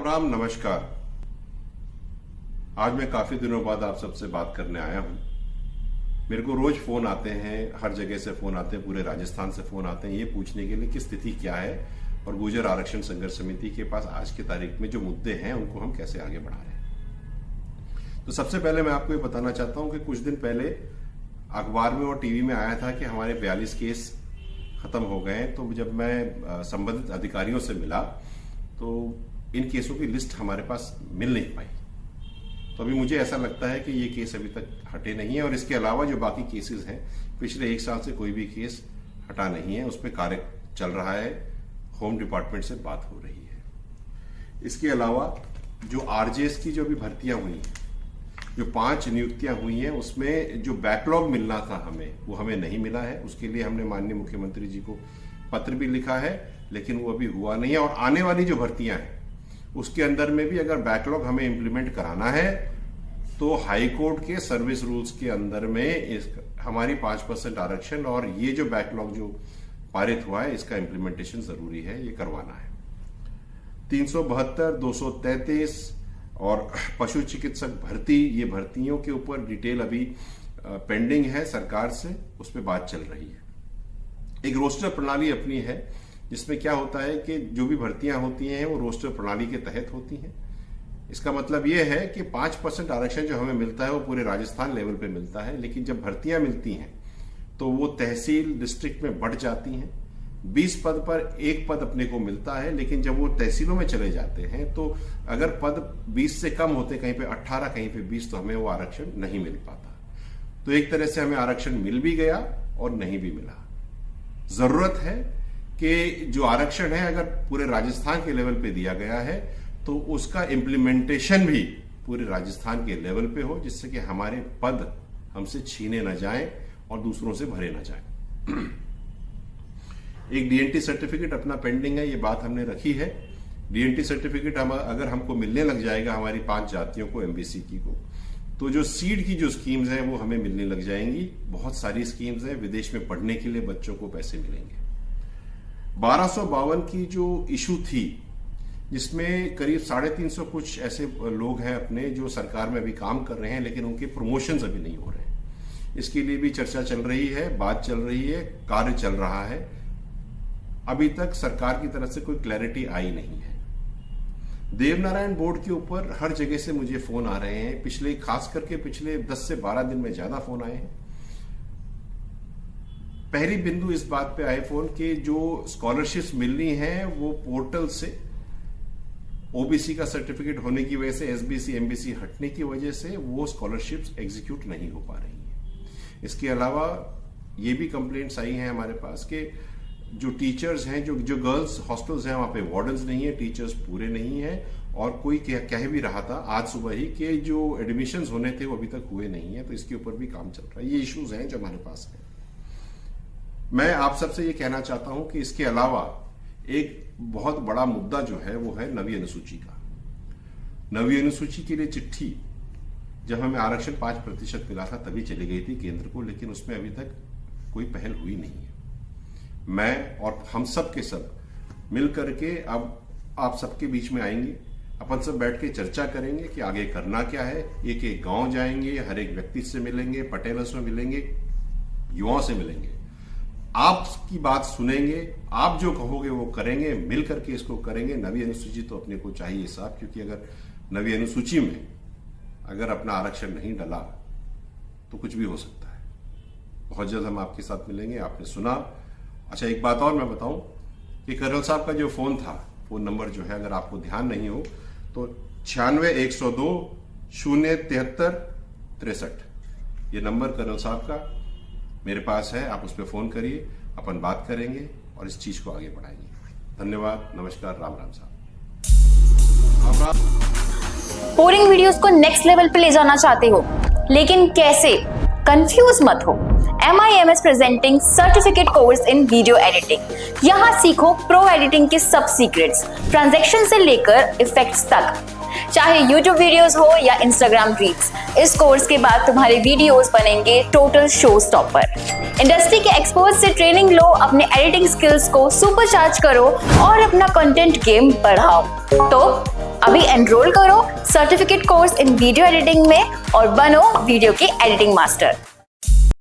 राम नमस्कार। आज मैं काफी दिनों बाद आप सबसे बात करने आया हूं। मेरे को रोज फोन आते हैं, हर जगह से फोन आते हैं, पूरे राजस्थान से फोन आते हैं ये पूछने के लिए कि स्थिति क्या है और गुर्जर आरक्षण संघर्ष समिति के पास आज की तारीख में जो मुद्दे हैं उनको हम कैसे आगे बढ़ा रहे हैं। तो सबसे पहले मैं आपको ये बताना चाहता हूं कि कुछ दिन पहले अखबार में और टीवी में आया था कि हमारे 42 केस खत्म हो गए। तो जब मैं संबंधित अधिकारियों से मिला तो इन केसों की लिस्ट हमारे पास मिल नहीं पाई। तो अभी मुझे ऐसा लगता है कि ये केस अभी तक हटे नहीं है और इसके अलावा जो बाकी केसेस हैं पिछले 1 साल से कोई भी केस हटा नहीं है, उस पर कार्य चल रहा है, होम डिपार्टमेंट से बात हो रही है। इसके अलावा जो आरजेएस की जो भी भर्तियां हुई हैं, जो 5 नियुक्तियां हुई हैं, उसमें जो बैकलॉग मिलना था हमें वो हमें नहीं मिला है। उसके लिए हमने माननीय मुख्यमंत्री जी को पत्र भी लिखा है, लेकिन वो अभी हुआ नहीं है। और आने वाली जो भर्तियां हैं उसके अंदर में भी अगर बैकलॉग हमें इंप्लीमेंट कराना है तो हाई कोर्ट के सर्विस रूल्स के अंदर में हमारी 5% आरक्षण और ये जो बैकलॉग जो पारित हुआ है इसका इंप्लीमेंटेशन जरूरी है, ये करवाना है। 372, 233 और पशु चिकित्सक भर्ती, ये भर्तियों के ऊपर डिटेल अभी पेंडिंग है सरकार से, उस पर बात चल रही है। एक रोस्टर प्रणाली अपनी है जिसमें क्या होता है कि जो भी भर्तियां होती हैं वो रोस्टर प्रणाली के तहत होती हैं। इसका मतलब ये है कि 5% आरक्षण जो हमें मिलता है वो पूरे राजस्थान लेवल पे मिलता है, लेकिन जब भर्तियां मिलती हैं तो वो तहसील डिस्ट्रिक्ट में बढ़ जाती हैं। 20 पद पर 1 पद अपने को मिलता है, लेकिन जब वो तहसीलों में चले जाते हैं तो अगर पद 20 से कम होते, कहीं पे 18 कहीं पे 20, तो हमें वो आरक्षण नहीं मिल पाता। तो एक तरह से हमें आरक्षण मिल भी गया और नहीं भी मिला। जरूरत है कि जो आरक्षण है अगर पूरे राजस्थान के लेवल पे दिया गया है तो उसका इम्प्लीमेंटेशन भी पूरे राजस्थान के लेवल पे हो, जिससे कि हमारे पद हमसे छीने न जाएं और दूसरों से भरे न जाएं। एक डीएनटी सर्टिफिकेट अपना पेंडिंग है, ये बात हमने रखी है। डीएनटी सर्टिफिकेट अगर हमको मिलने लग जाएगा हमारी 5 जातियों को, एमबीसी की को, तो जो सीड की जो स्कीम्स हैं वो हमें मिलने लग जाएंगी। बहुत सारी स्कीम्स हैं, विदेश में पढ़ने के लिए बच्चों को पैसे मिलेंगे। 1252 की जो इशू थी जिसमें करीब 350 कुछ ऐसे लोग हैं अपने जो सरकार में अभी काम कर रहे हैं, लेकिन उनके प्रमोशंस अभी नहीं हो रहे हैं। इसके लिए भी चर्चा चल रही है, बात चल रही है, कार्य चल रहा है। अभी तक सरकार की तरफ से कोई क्लैरिटी आई नहीं है। देवनारायण बोर्ड के ऊपर हर जगह से मुझे फोन आ रहे हैं, खास करके पिछले 10 से 12 दिन में ज्यादा फोन आए हैं। पहली बिंदु इस बात पे आए फोन के जो स्कॉलरशिप्स मिलनी है वो पोर्टल से ओबीसी का सर्टिफिकेट होने की वजह से, एसबीसी एमबीसी हटने की वजह से वो स्कॉलरशिप्स एग्जीक्यूट नहीं हो पा रही है। इसके अलावा ये भी कंप्लेंट्स आई हैं हमारे पास कि जो टीचर्स हैं, जो गर्ल्स हॉस्टल्स हैं, वहां पे वार्डन्स नहीं है, टीचर्स पूरे नहीं है। और कोई कह भी रहा था आज सुबह ही कि जो एडमिशंस होने थे वो अभी तक हुए नहीं है। तो इसके ऊपर भी काम चल रहा है। ये इश्यूज हैं जो हमारे पास है। मैं आप सबसे ये कहना चाहता हूं कि इसके अलावा एक बहुत बड़ा मुद्दा जो है वो है नवीं अनुसूची का। नवीं अनुसूची के लिए चिट्ठी जब हमें आरक्षण 5% मिला था तभी चली गई थी केंद्र को, लेकिन उसमें अभी तक कोई पहल हुई नहीं है। मैं और हम सब के सब मिल करके अब आप सबके बीच में आएंगे, अपन सब बैठ के चर्चा करेंगे कि आगे करना क्या है। एक एक गांव जाएंगे, हर एक व्यक्ति से मिलेंगे, पटेलों से मिलेंगे, युवाओं से मिलेंगे, आपकी बात सुनेंगे, आप जो कहोगे वो करेंगे, मिल करके इसको करेंगे। नवी अनुसूची तो अपने को चाहिए साहब, क्योंकि अगर नवी अनुसूची में अगर अपना आरक्षण नहीं डला तो कुछ भी हो सकता है। बहुत जल्द हम आपके साथ मिलेंगे। आपने सुना। अच्छा, एक बात और मैं बताऊं कि कर्नल साहब का जो फोन था, फोन नंबर जो है अगर आपको ध्यान नहीं हो तो 96 102 073 63, ये नंबर कर्नल साहब का मेरे पास है। आप उस पर फोन करिए, अपन बात करेंगे और इस चीज को आगे बढ़ाएंगे। धन्यवाद, नमस्कार, राम राम साहब। कोडिंग वीडियोस को नेक्स्ट लेवल पे ले जाना चाहते हो, लेकिन कैसे? कंफ्यूज मत हो। MIMS presenting certificate course in video editing. यहाँ सीखो प्रो एडिटिंग के सब सीक्रेट्स, ट्रांजैक्शन से लेकर इफेक्ट्स तक। चाहे YouTube वीडियोस हो या Instagram रील्स, इस कोर्स के बाद तुम्हारे वीडियोस बनेंगे टोटल शो स्टॉपर। इंडस्ट्री के एक्सपर्ट से ट्रेनिंग लो, अपने एडिटिंग स्किल्स को सुपरचार्ज करो और अपना कंटेंट गेम बढ़ाओ। तो अभी एनरोल करो certificate course in video editing में और बनो वीडियो के एडिटिंग मास्टर।